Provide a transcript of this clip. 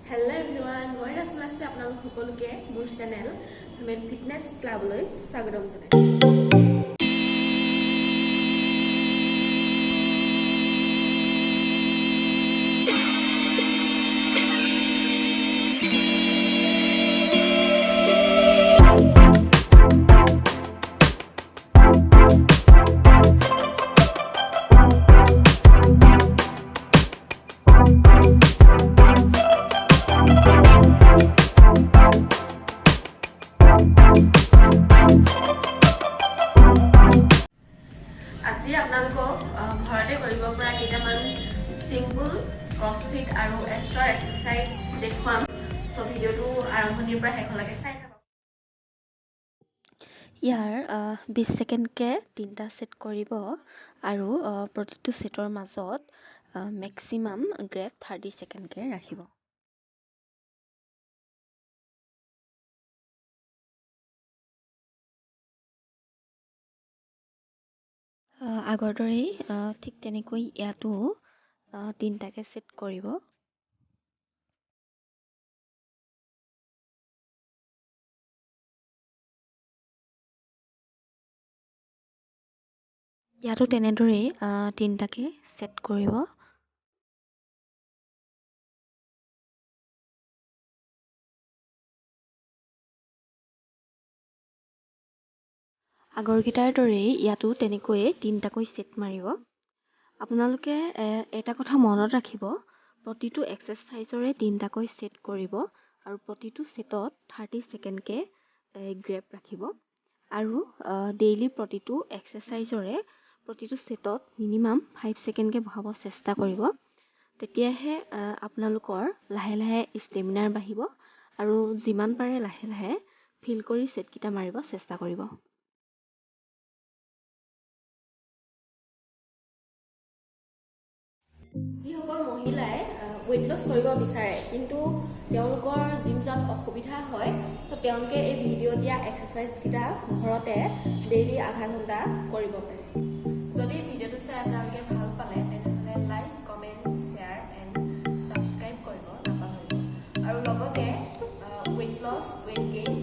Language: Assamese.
Hello everyone, মই ৰাচনা আছে আপোনালোক সকলোকে মোৰ চেনেল হেমেন ফিটনেছ ক্লাবলৈ স্বাগতম জনাইছো। আজি আপোনালোকক ঘৰতে কৰিব পৰা কেইটামান সিম্পল ক্ৰছফিট আৰু এক্সট্ৰা এক্সাৰসাইজ দেখুৱাম। সো ভিডিওটো আৰম্ভণিৰ পৰা শেষলৈকে চাই থাকক। ইয়াৰ 20 সেকেন্ডকে 3টা সেট কৰিব আৰু প্ৰতিটো সেটৰ মাজত মেক্সিমাম গ্ৰেপ 30 সেকেন্ডকে ৰাখিব। আগৰ দৰেই ঠিক তেনেকৈ ইয়াতো 3টাকে সেট কৰিব। ইয়াতো তেনেদৰেই 3টাকে সেট কৰিব। আগৰকেইটাৰ দৰেই ইয়াতো তেনেকৈয়ে 3টাকৈ সেট মাৰিব। আপোনালোকে এটা কথা মনত ৰাখিব, প্ৰতিটো এক্সাৰসাইজৰে 3টাকৈ সেট কৰিব আৰু প্ৰতিটো সেটত 30 সেকেন্ডকে গ্ৰেপ ৰাখিব আৰু ডেইলি প্ৰতিটো এক্সাৰসাইজৰে প্ৰতিটো সেটত মিনিমাম 5 সেকেন্ডকে বহাব চেষ্টা কৰিব। তেতিয়াহে আপোনালোকৰ লাহে লাহে ষ্টেমিনাৰ বাঢ়িব আৰু যিমান পাৰে লাহে লাহে ফিল কৰি সেটকেইটা মাৰিব চেষ্টা কৰিব। যিসকল মহিলাই ওয়েট লছ কৰিব বিচাৰে কিন্তু তেওঁলোকৰ জিম যোৱাত অসুবিধা হয়, সো তেওঁলোকে এই ভিডিও দিয়া এক্সাৰসাইজ কেইটা ঘৰতে ডেইলি আধা ঘণ্টা কৰিব পাৰে। যদি ভিডিওটো চাই আপোনালোকে ভাল পালে তেনেহ'লে like, comment, share and subscribe কৰিব নাপাহৰিব আৰু লগতে ওয়েট লছ, ওয়েট গেইন